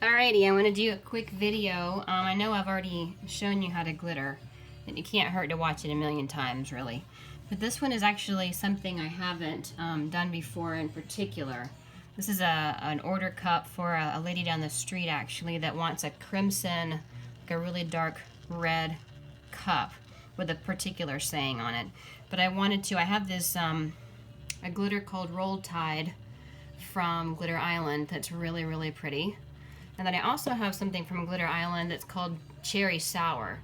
Alrighty, I want to do a quick video. I know I've already shown you how to glitter, and it can't hurt to watch it a million times, really. But this one is actually something I haven't done before in particular. This is an order cup for a lady down the street, actually, that wants a crimson, like a really dark red cup with a particular saying on it. But I have this, a glitter called Roll Tide from Glitter Island that's really, really pretty. And then I also have something from Glitter Island that's called Cherry Sour.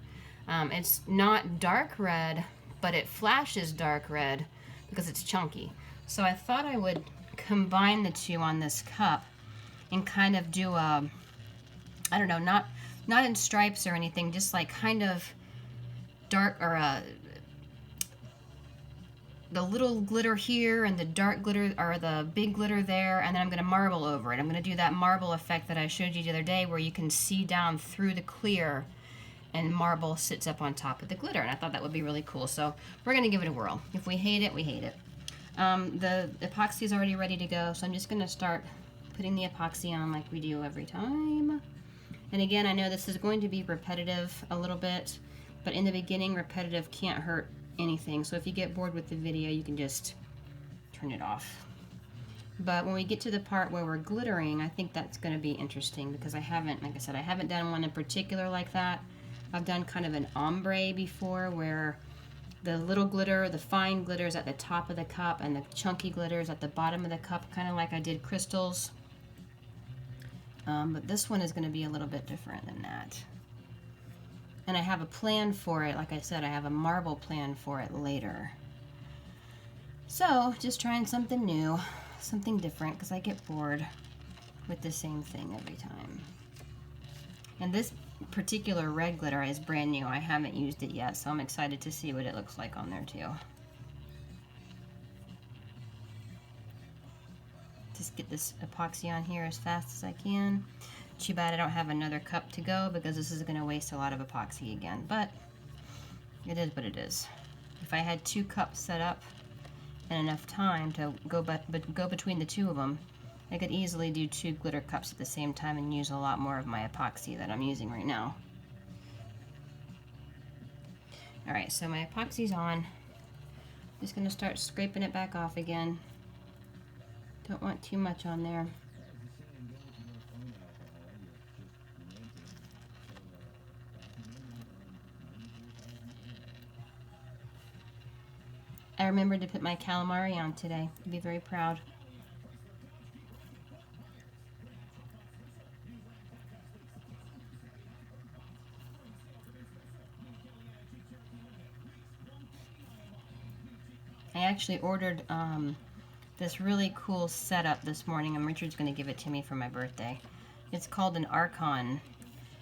It's not dark red, but it flashes dark red because it's chunky. So I thought I would combine the two on this cup and kind of do a, I don't know, not in stripes or anything, just like kind of dark, or the little glitter here and the dark glitter, or the big glitter there, and then I'm going to marble over it. I'm going to do that marble effect that I showed you the other day where you can see down through the clear and marble sits up on top of the glitter, and I thought that would be really cool. So we're going to give it a whirl. If we hate it, we hate it. The epoxy is already ready to go, so I'm just going to start putting the epoxy on like we do every time. And again, I know this is going to be repetitive a little bit, but in the beginning, repetitive can't hurt anything. So if you get bored with the video, you can just turn it off. But when we get to the part where we're glittering, I think that's going to be interesting because I haven't, like I said, I haven't done one in particular like that. I've done kind of an ombre before where the little glitter, the fine glitter is at the top of the cup and the chunky glitter is at the bottom of the cup, kind of like I did crystals. But this one is going to be a little bit different than that. And I have a plan for it. Like I said, I have a marble plan for it later. So, just trying something new, something different, because I get bored with the same thing every time. And this particular red glitter is brand new. I haven't used it yet, so I'm excited to see what it looks like on there too. Just get this epoxy on here as fast as I can. Too bad I don't have another cup to go because this is going to waste a lot of epoxy again, but it is what it is. If I had 2 cups set up and enough time to go between the 2 of them, I could easily do 2 glitter cups at the same time and use a lot more of my epoxy that I'm using right now. Alright, so my epoxy's on. Just going to start scraping it back off again. Don't want too much on there. I remembered to put my calamari on today. I'd be very proud. I actually ordered this really cool setup this morning, and Richard's going to give it to me for my birthday. It's called an Archon,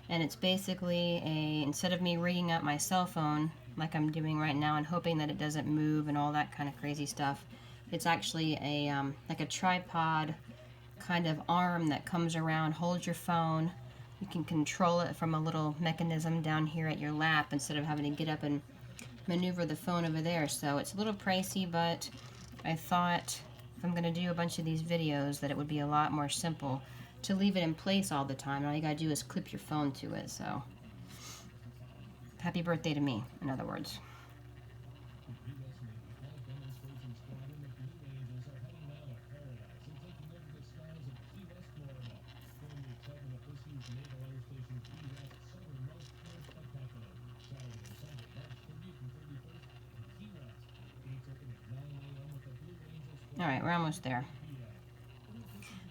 and it's basically instead of me rigging up my cell phone like I'm doing right now and hoping that it doesn't move and all that kind of crazy stuff, it's actually like a tripod kind of arm that comes around, holds your phone. You can control it from a little mechanism down here at your lap instead of having to get up and maneuver the phone over there. So it's a little pricey, but I thought if I'm going to do a bunch of these videos that it would be a lot more simple to leave it in place all the time. All you gotta do is clip your phone to it. So happy birthday to me, in other words. Alright, we're almost there.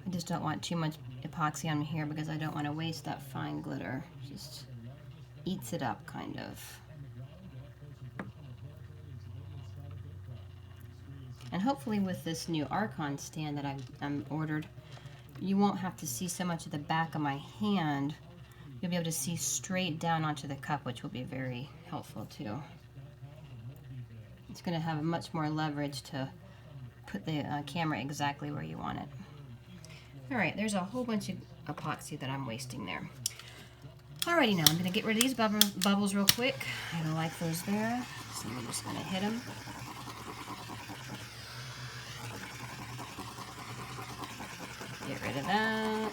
I just don't want too much epoxy on here because I don't want to waste that fine glitter. Just eats it up, kind of. And hopefully with this new Archon stand that I'm ordered, you won't have to see so much of the back of my hand. You'll be able to see straight down onto the cup, which will be very helpful too. It's going to have much more leverage to put the camera exactly where you want it. Alright, there's a whole bunch of epoxy that I'm wasting there. Alrighty, now I'm going to get rid of these bubbles real quick. I don't like those there, so I'm just going to hit them. Get rid of that.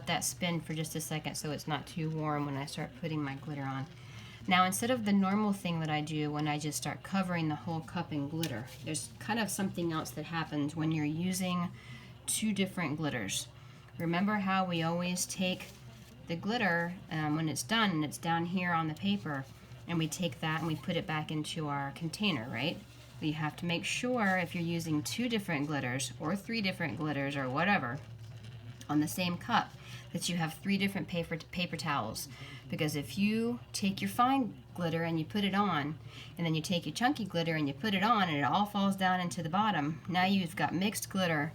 let that spin for just a second so it's not too warm when I start putting my glitter on. Now, instead of the normal thing that I do when I just start covering the whole cup in glitter, there's kind of something else that happens when you're using two different glitters. Remember how we always take the glitter when it's done and it's down here on the paper, and we take that and we put it back into our container, right? But you have to make sure if you're using two different glitters or three different glitters or whatever on the same cup, that you have three different paper towels. Because if you take your fine glitter and you put it on, and then you take your chunky glitter and you put it on, and it all falls down into the bottom, now you've got mixed glitter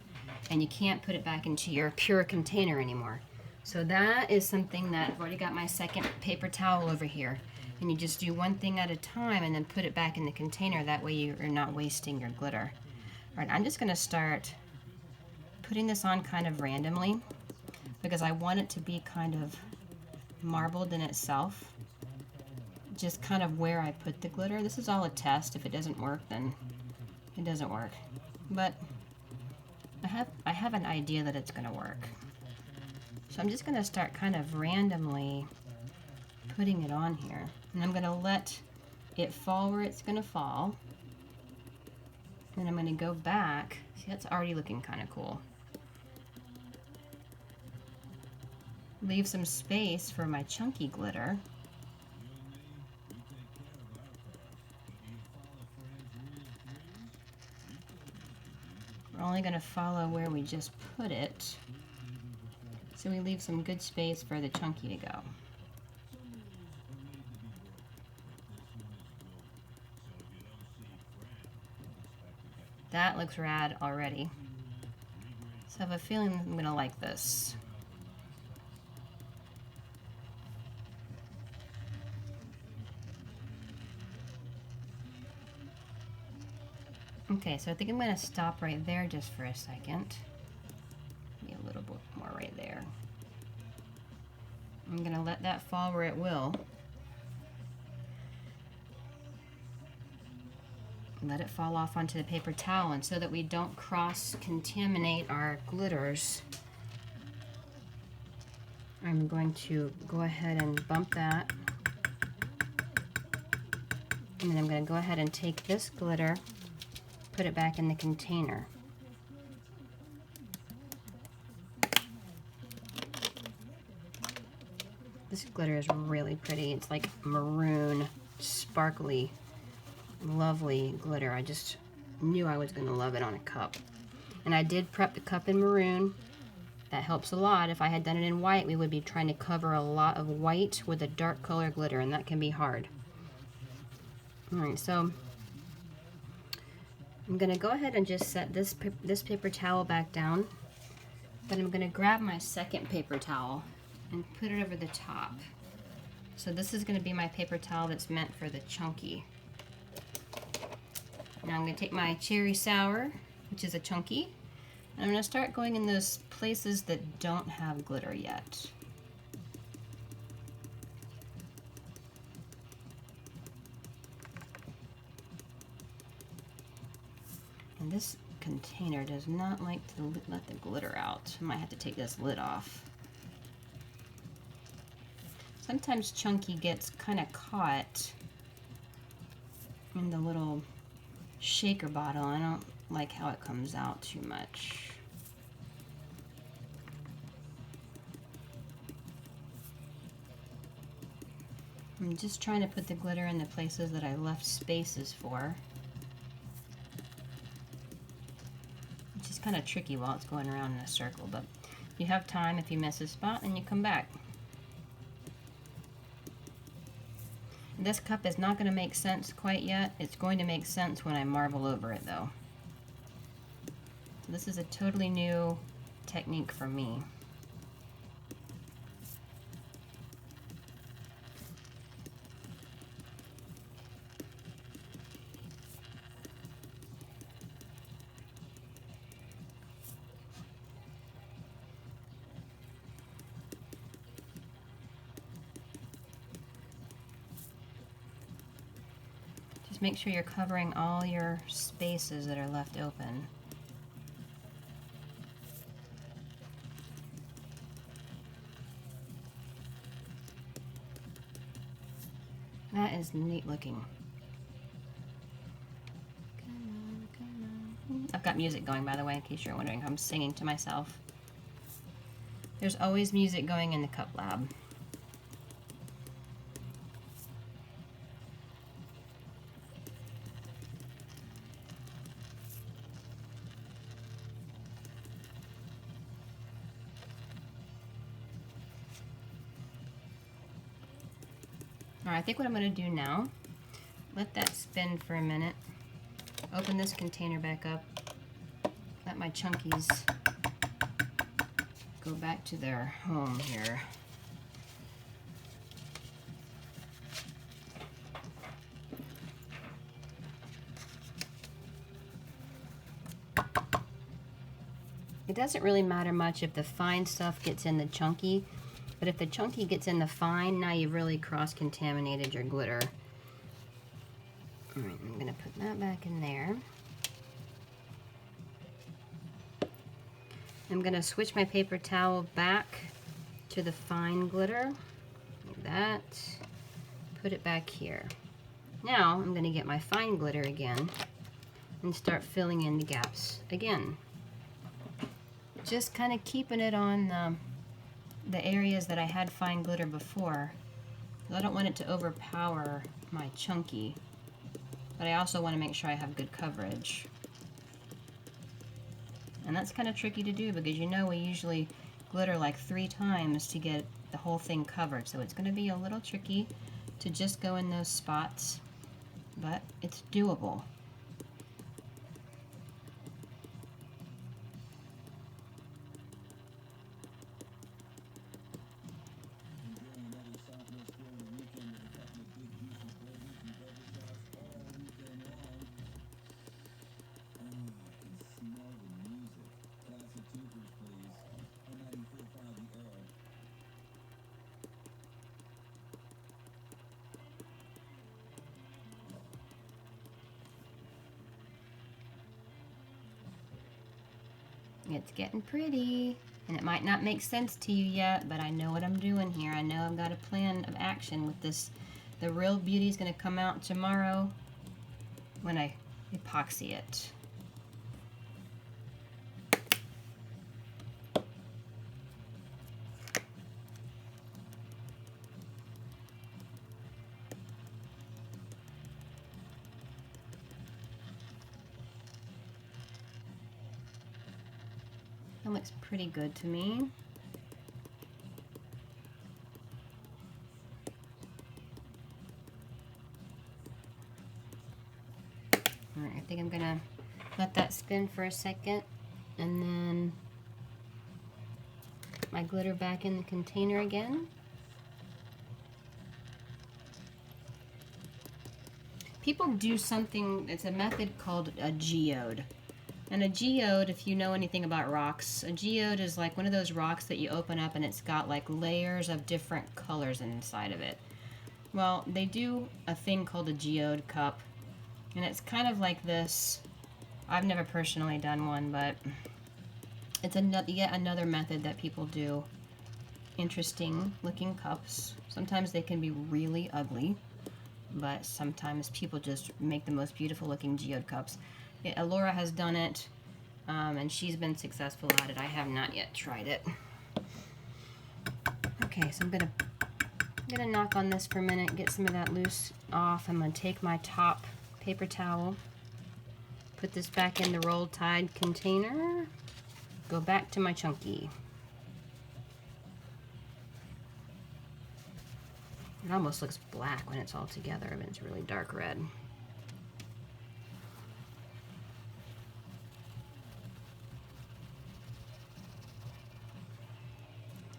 and you can't put it back into your pure container anymore. So that is something that I've already got my second paper towel over here. And you just do one thing at a time and then put it back in the container. That way you're not wasting your glitter. All right, I'm just going to start putting this on kind of randomly because I want it to be kind of marbled in itself. Just kind of where I put the glitter. This is all a test. If it doesn't work, then it doesn't work. But I have an idea that it's going to work. So I'm just going to start kind of randomly putting it on here. And I'm going to let it fall where it's going to fall. And I'm going to go back. See, that's already looking kind of cool. Leave some space for my chunky glitter. We're only going to follow where we just put it. So we leave some good space for the chunky to go. That looks rad already. So I have a feeling I'm gonna like this. Okay, so I think I'm gonna stop right there just for a second. Maybe a little bit more right there. I'm gonna let that fall where it will. Let it fall off onto the paper towel, and so that we don't cross-contaminate our glitters, I'm going to go ahead and bump that. And then I'm going to go ahead and take this glitter, put it back in the container. This glitter is really pretty. It's like maroon, sparkly, lovely glitter. I just knew I was going to love it on a cup. And I did prep the cup in maroon. That helps a lot. If I had done it in white, we would be trying to cover a lot of white with a dark color glitter, and that can be hard. Alright, so I'm going to go ahead and just set this paper towel back down. Then I'm going to grab my second paper towel and put it over the top. So this is going to be my paper towel that's meant for the chunky. Now I'm going to take my cherry sour, which is a chunky, and I'm going to start going in those places that don't have glitter yet. And this container does not like to let the glitter out. I might have to take this lid off. Sometimes chunky gets kind of caught in the little shaker bottle. I don't like how it comes out too much. I'm just trying to put the glitter in the places that I left spaces for. Which is kind of tricky while it's going around in a circle, but you have time if you miss a spot and you come back. This cup is not going to make sense quite yet. It's going to make sense when I marble over it though. So this is a totally new technique for me. Just make sure you're covering all your spaces that are left open. That is neat looking. I've got music going, by the way, in case you're wondering. I'm singing to myself. There's always music going in the cup lab. All right, I think what I'm going to do now, let that spin for a minute. Open this container back up. Let my chunkies go back to their home here. It doesn't really matter much if the fine stuff gets in the chunky, but if the chunky gets in the fine, now you've really cross-contaminated your glitter. All right, I'm gonna put that back in there. I'm gonna switch my paper towel back to the fine glitter, like that. Put it back here. Now I'm gonna get my fine glitter again and start filling in the gaps again. Just kind of keeping it on the areas that I had fine glitter before. I don't want it to overpower my chunky, but I also want to make sure I have good coverage. And that's kind of tricky to do because you know we usually glitter like 3 times to get the whole thing covered. So it's going to be a little tricky to just go in those spots, but it's doable. It's getting pretty, and it might not make sense to you yet, but I know what I'm doing here. I know I've got a plan of action with this. The real beauty is going to come out tomorrow when I epoxy it. That looks pretty good to me. Alright, I think I'm gonna let that spin for a second and then put my glitter back in the container again. People do something, it's a method called a geode. And a geode, if you know anything about rocks, a geode is like one of those rocks that you open up and it's got like layers of different colors inside of it. Well, they do a thing called a geode cup, and it's kind of like this. I've never personally done one, but it's yet another method that people do. Interesting looking cups. Sometimes they can be really ugly, but sometimes people just make the most beautiful looking geode cups. Laura has done it, and she's been successful at it. I have not yet tried it. Okay, so I'm gonna knock on this for a minute, get some of that loose off. I'm gonna take my top paper towel, put this back in the roll tide container, go back to my chunky. It almost looks black when it's all together, but it's really dark red.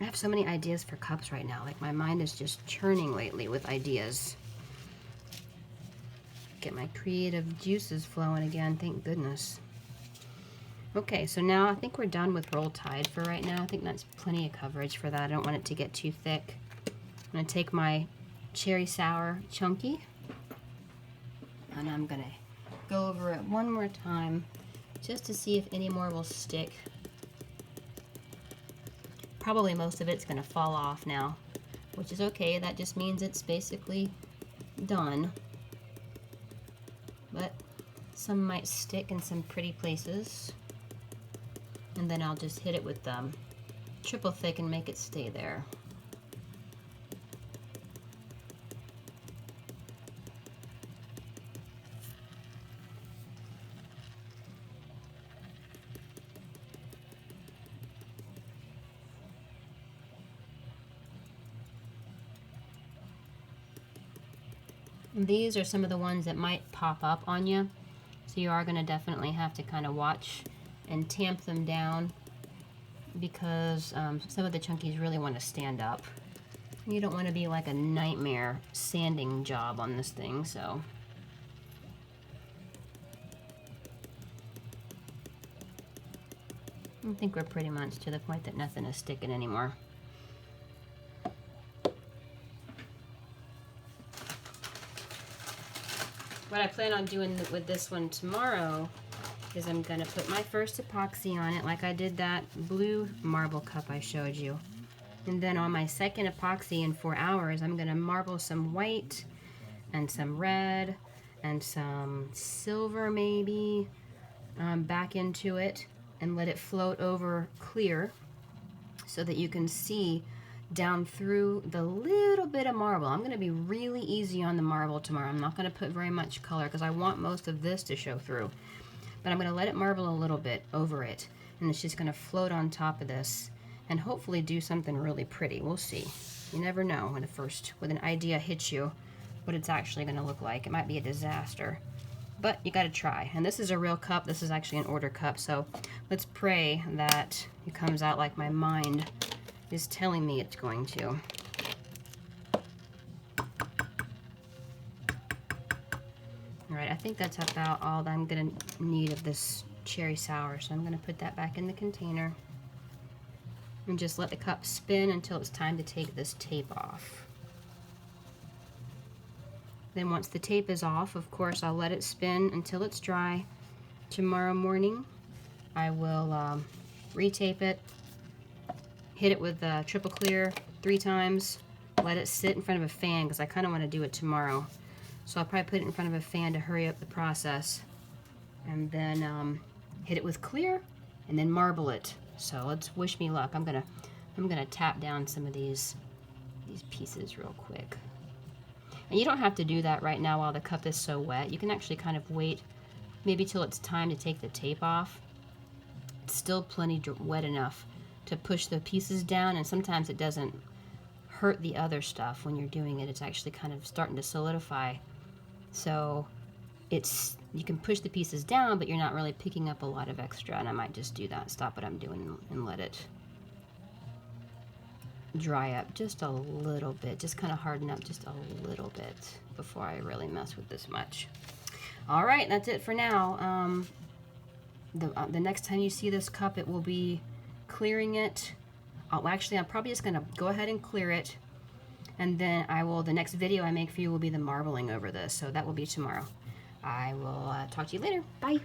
I have so many ideas for cups right now. Like my mind is just churning lately with ideas. Get my creative juices flowing again, thank goodness. Okay, so now I think we're done with roll tide for right now. I think that's plenty of coverage for that. I don't want it to get too thick. I'm gonna take my cherry sour chunky and I'm gonna go over it one more time just to see if any more will stick. Probably most of it's going to fall off now, which is okay. That just means it's basically done. But some might stick in some pretty places. And then I'll just hit it with triple thick and make it stay there. These are some of the ones that might pop up on you, so you are going to definitely have to kind of watch and tamp them down, because some of the chunkies really want to stand up. You don't want to be like a nightmare sanding job on this thing, so. I think we're pretty much to the point that nothing is sticking anymore. What I plan on doing with this one tomorrow is I'm going to put my first epoxy on it, like I did that blue marble cup I showed you. And then on my second epoxy in 4 hours, I'm going to marble some white and some red and some silver maybe back into it and let it float over clear so that you can see down through the little bit of marble. I'm going to be really easy on the marble tomorrow. I'm not going to put very much color because I want most of this to show through. But I'm going to let it marble a little bit over it, and it's just going to float on top of this and hopefully do something really pretty. We'll see. You never know when an idea hits you what it's actually going to look like. It might be a disaster, but you got to try. And this is a real cup. This is actually an order cup, so let's pray that it comes out like my mind is telling me it's going to. Alright, I think that's about all that I'm going to need of this cherry sour, so I'm going to put that back in the container and just let the cup spin until it's time to take this tape off. Then once the tape is off, of course, I'll let it spin until it's dry. Tomorrow morning, I will retape it, hit it with triple clear 3 times, let it sit in front of a fan because I kind of want to do it tomorrow. So I'll probably put it in front of a fan to hurry up the process, and then hit it with clear and then marble it. So let's wish me luck. I'm gonna tap down some of these pieces real quick. And you don't have to do that right now while the cup is so wet. You can actually kind of wait maybe till it's time to take the tape off. It's still plenty wet enough to push the pieces down, and sometimes it doesn't hurt the other stuff when you're doing it. It's actually kind of starting to solidify. So you can push the pieces down, but you're not really picking up a lot of extra, and I might just do that, stop what I'm doing and let it dry up just a little bit, just kind of harden up just a little bit before I really mess with this much. All right, that's it for now. The next time you see this cup, it will be clearing it. Actually, I'm probably just gonna go ahead and clear it, and then the next video I make for you will be the marbling over this, so that will be tomorrow. I will talk to you later. Bye.